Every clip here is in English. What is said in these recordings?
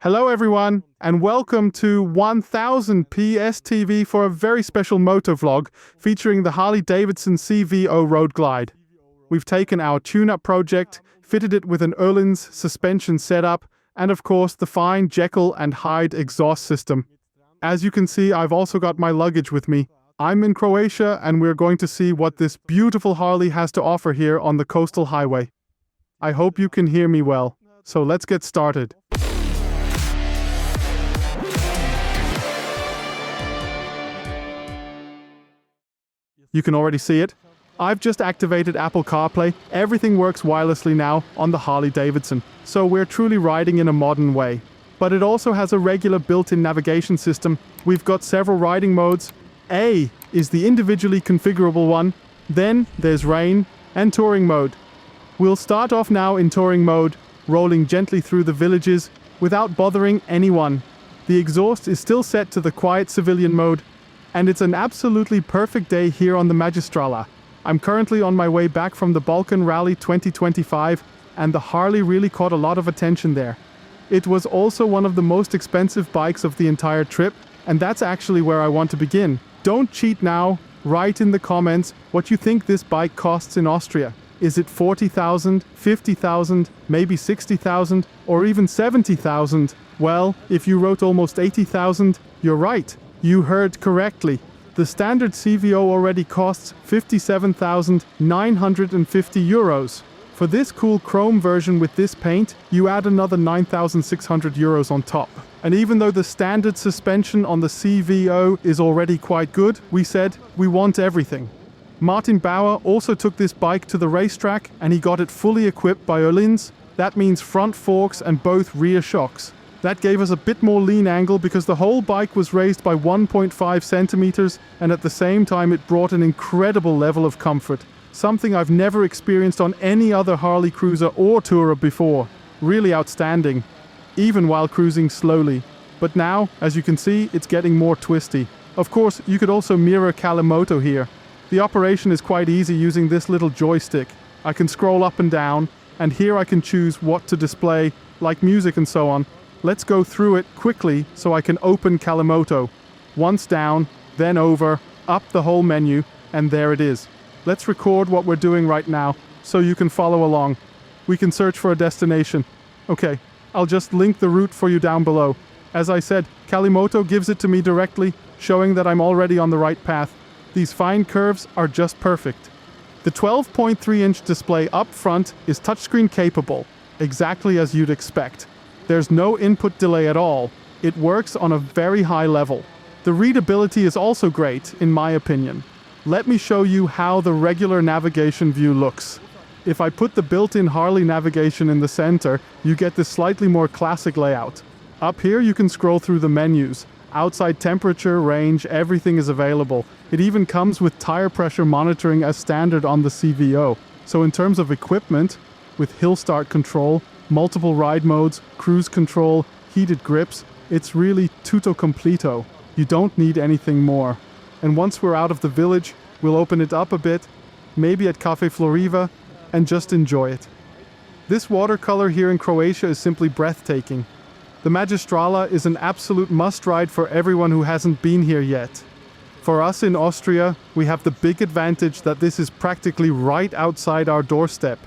Hello everyone, and welcome to 1000 PSTV for a very special motovlog featuring the Harley-Davidson CVO Road Glide. We've taken our tune-up project, fitted it with an Öhlins suspension setup, and of course the fine Jekyll and Hyde exhaust system. As you can see, I've also got my luggage with me. I'm in Croatia, and we're going to see what this beautiful Harley has to offer here on the coastal highway. I hope you can hear me well, so let's get started. You can already see it. I've just activated Apple CarPlay. Everything works wirelessly now on the Harley-Davidson, so we're truly riding in a modern way. But it also has a regular built-in navigation system. We've got several riding modes. A is the individually configurable one. Then there's rain and touring mode. We'll start off now in touring mode, rolling gently through the villages without bothering anyone. The exhaust is still set to the quiet civilian mode, and it's an absolutely perfect day here on the Magistrala. I'm currently on my way back from the Balkan Rally 2025, and the Harley really caught a lot of attention there. It was also one of the most expensive bikes of the entire trip, and that's actually where I want to begin. Don't cheat now. Write in the comments what you think this bike costs in Austria. Is it 40,000, 50,000, maybe 60,000, or even 70,000? Well, if you wrote almost 80,000, you're right. You heard correctly. The standard CVO already costs 57,950 euros. For this cool chrome version with this paint, you add another 9,600 euros on top. And even though the standard suspension on the CVO is already quite good, we said we want everything. Martin Bauer also took this bike to the racetrack, and he got it fully equipped by Öhlins. That means front forks and both rear shocks. That gave us a bit more lean angle because the whole bike was raised by 1.5 centimeters, and at the same time it brought an incredible level of comfort. Something I've never experienced on any other Harley cruiser or tourer before. Really outstanding, even while cruising slowly. But now, as you can see, it's getting more twisty. Of course, you could also mirror Kalimoto here. The operation is quite easy using this little joystick. I can scroll up and down, and here I can choose what to display, like music and so on. Let's go through it quickly so I can open Kalimoto. Once down, then over, up the whole menu, and there it is. Let's record what we're doing right now so you can follow along. We can search for a destination. Okay, I'll just link the route for you down below. As I said, Kalimoto gives it to me directly, showing that I'm already on the right path. These fine curves are just perfect. The 12.3-inch display up front is touchscreen capable, exactly as you'd expect. There's no input delay at all. It works on a very high level. The readability is also great, in my opinion. Let me show you how the regular navigation view looks. If I put the built-in Harley navigation in the center, you get this slightly more classic layout. Up here you can scroll through the menus. Outside temperature, range, everything is available. It even comes with tire pressure monitoring as standard on the CVO. So in terms of equipment, with hill start control, multiple ride modes, cruise control, heated grips, it's really tutto completo. You don't need anything more. And once we're out of the village, we'll open it up a bit, maybe at Cafe Floriva, and just enjoy it. This watercolor here in Croatia is simply breathtaking. The Magistrala is an absolute must-ride for everyone who hasn't been here yet. For us in Austria, we have the big advantage that this is practically right outside our doorstep.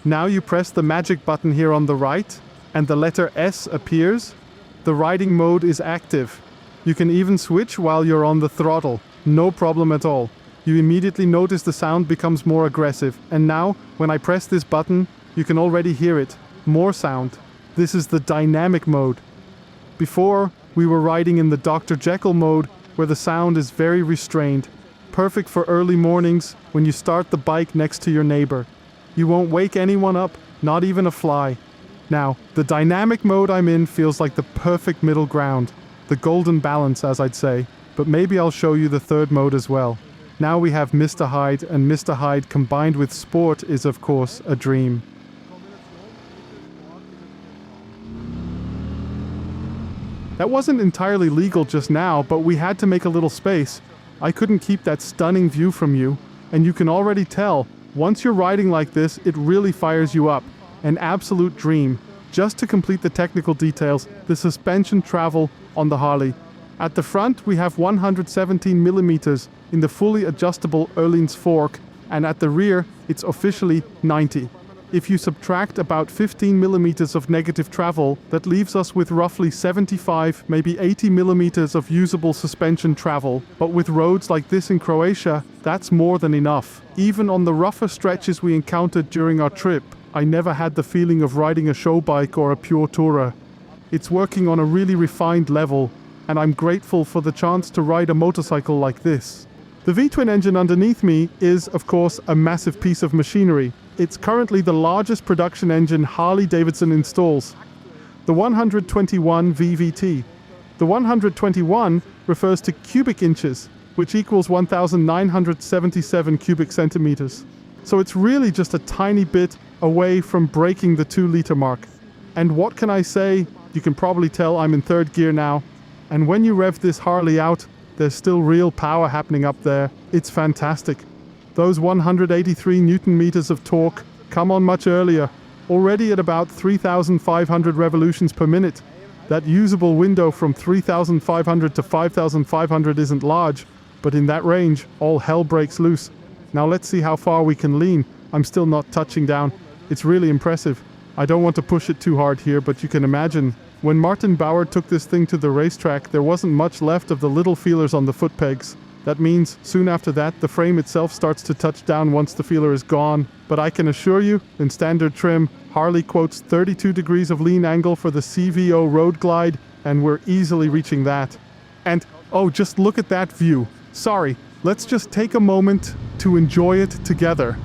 Now you press the magic button here on the right, and the letter S appears. The riding mode is active. You can even switch while you're on the throttle. No problem at all. You immediately notice the sound becomes more aggressive. And now, when I press this button, you can already hear it. More sound. This is the dynamic mode. Before, we were riding in the Dr. Jekyll mode, where the sound is very restrained. Perfect for early mornings when you start the bike next to your neighbor. You won't wake anyone up, not even a fly. Now, the dynamic mode I'm in feels like the perfect middle ground. The golden balance, as I'd say. But maybe I'll show you the third mode as well. Now we have Mr. Hyde, and Mr. Hyde combined with sport is of course a dream. That wasn't entirely legal just now, but we had to make a little space. I couldn't keep that stunning view from you, and you can already tell, once you're riding like this, it really fires you up. An absolute dream. Just to complete the technical details, the suspension travel on the Harley. At the front we have 117 millimeters in the fully adjustable Öhlins fork, and at the rear it's officially 90. If you subtract about 15 millimeters of negative travel, that leaves us with roughly 75, maybe 80 millimeters of usable suspension travel. But with roads like this in Croatia, that's more than enough. Even on the rougher stretches we encountered during our trip, I never had the feeling of riding a show bike or a pure tourer. It's working on a really refined level, and I'm grateful for the chance to ride a motorcycle like this. The V-twin engine underneath me is, of course, a massive piece of machinery. It's currently the largest production engine Harley-Davidson installs, the 121 VVT. The 121 refers to cubic inches, which equals 1,977 cubic centimeters. So it's really just a tiny bit away from breaking the 2-liter mark. And what can I say? You can probably tell I'm in third gear now. And when you rev this Harley out, there's still real power happening up there. It's fantastic. Those 183 Newton meters of torque come on much earlier, already at about 3,500 revolutions per minute. That usable window from 3,500 to 5,500 isn't large, but in that range, all hell breaks loose. Now let's see how far we can lean. I'm still not touching down. It's really impressive. I don't want to push it too hard here, but you can imagine. When Martin Bauer took this thing to the racetrack, there wasn't much left of the little feelers on the foot pegs. That means, soon after that, the frame itself starts to touch down once the feeler is gone. But I can assure you, in standard trim, Harley quotes 32 degrees of lean angle for the CVO Road Glide, and we're easily reaching that. And, oh, just look at that view. Sorry, let's just take a moment to enjoy it together.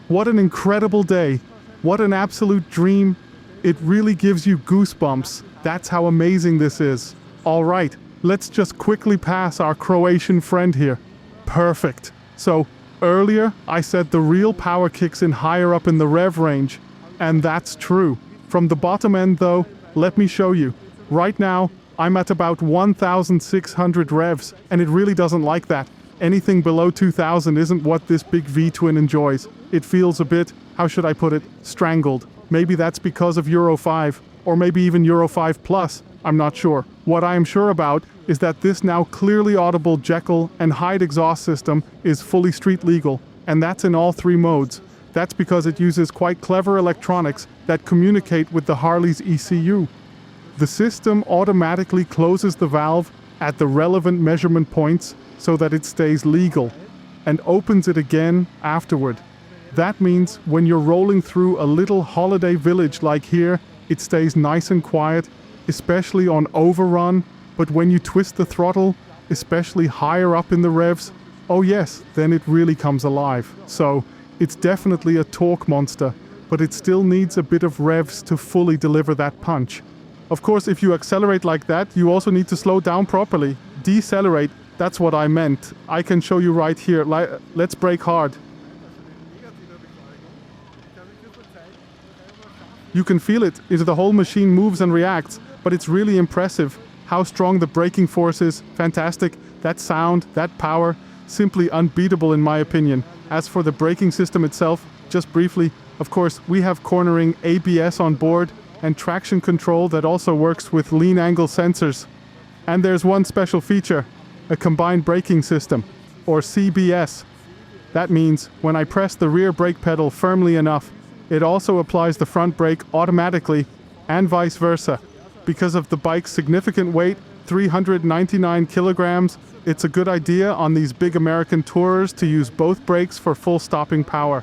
What an incredible day. What an absolute dream. It really gives you goosebumps. That's how amazing this is. All right, let's just quickly pass our Croatian friend here. Perfect. So, earlier I said the real power kicks in higher up in the rev range, and that's true. From the bottom end though, let me show you. Right now, I'm at about 1,600 revs, and it really doesn't like that. Anything below 2,000 isn't what this big V-twin enjoys. It feels a bit, how should I put it, strangled. Maybe that's because of Euro 5, or maybe even Euro 5 Plus, I'm not sure. What I am sure about is that this now clearly audible Jekyll and Hyde exhaust system is fully street legal, and that's in all 3 modes. That's because it uses quite clever electronics that communicate with the Harley's ECU. The system automatically closes the valve at the relevant measurement points so that it stays legal, and opens it again afterward. That means when you're rolling through a little holiday village like here, it stays nice and quiet, especially on overrun, but when you twist the throttle, especially higher up in the revs, oh yes, then it really comes alive. So, it's definitely a torque monster, but it still needs a bit of revs to fully deliver that punch. Of course, if you accelerate like that, you also need to slow down properly. Decelerate, that's what I meant. I can show you right here. Let's brake hard. You can feel it, the whole machine moves and reacts, but it's really impressive how strong the braking force is. Fantastic. That sound, that power, simply unbeatable in my opinion. As for the braking system itself, just briefly, of course, we have cornering ABS on board and traction control that also works with lean angle sensors. And there's one special feature, a combined braking system, or CBS. That means when I press the rear brake pedal firmly enough, it also applies the front brake automatically, and vice versa. Because of the bike's significant weight, 399 kilograms, it's a good idea on these big American tourers to use both brakes for full stopping power.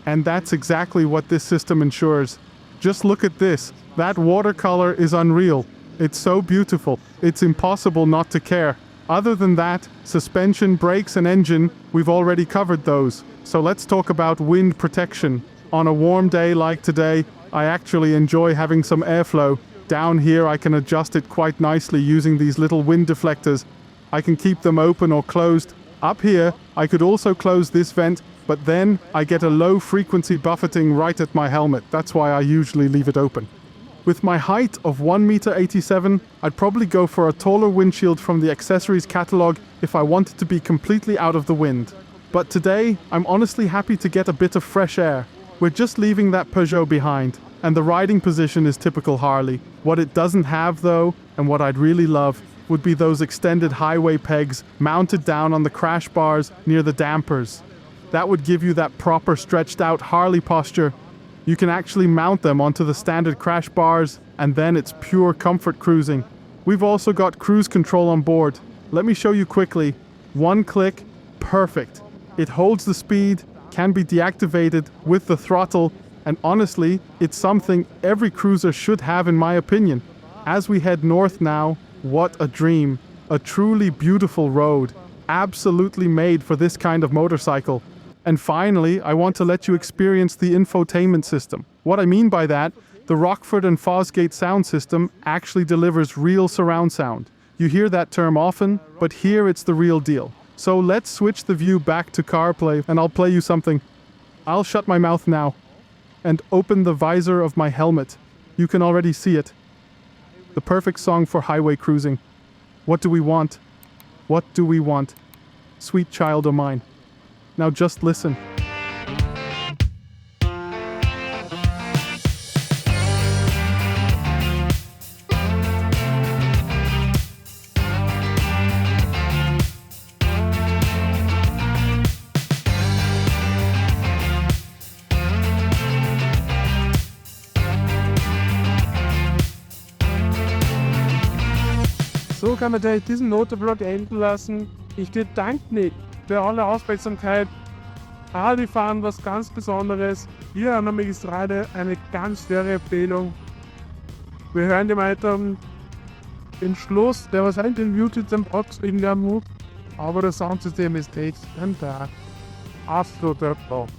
And that's exactly what this system ensures. Just look at this. That watercolor is unreal. It's so beautiful. It's impossible not to care. Other than that, suspension, brakes and engine, we've already covered those. So let's talk about wind protection. On a warm day like today, I actually enjoy having some airflow. Down here I can adjust it quite nicely using these little wind deflectors. I can keep them open or closed. Up here, I could also close this vent, but then I get a low frequency buffeting right at my helmet. That's why I usually leave it open. With my height of 1.87 m, I'd probably go for a taller windshield from the accessories catalog if I wanted to be completely out of the wind. But today, I'm honestly happy to get a bit of fresh air. We're just leaving that Peugeot behind, and the riding position is typical Harley. What it doesn't have though, and what I'd really love, would be those extended highway pegs mounted down on the crash bars near the dampers. That would give you that proper stretched out Harley posture. You can actually mount them onto the standard crash bars, and then it's pure comfort cruising. We've also got cruise control on board. Let me show you quickly. One click, perfect. It holds the speed, can be deactivated with the throttle, and honestly, it's something every cruiser should have in my opinion. As we head north now, what a dream. A truly beautiful road. Absolutely made for this kind of motorcycle. And finally, I want to let you experience the infotainment system. What I mean by that, the Rockford and Fosgate sound system actually delivers real surround sound. You hear that term often, but here it's the real deal. So let's switch the view back to CarPlay and I'll play you something. I'll shut my mouth now and open the visor of my helmet. You can already see it. The perfect song for highway cruising. What do we want? What do we want? Sweet child o' mine. Now just listen. So kann man diesen Motovlog enden lassen. Ich bedanke mich für alle Aufmerksamkeit. Harley fahren was ganz Besonderes. Hier an der Magistrade eine ganz faire Empfehlung. Wir hören gemeinsam den Schluss, der wahrscheinlich den YouTube am Box in der Mut, aber das Soundsystem ist echt ein Tag. Absoluter Top.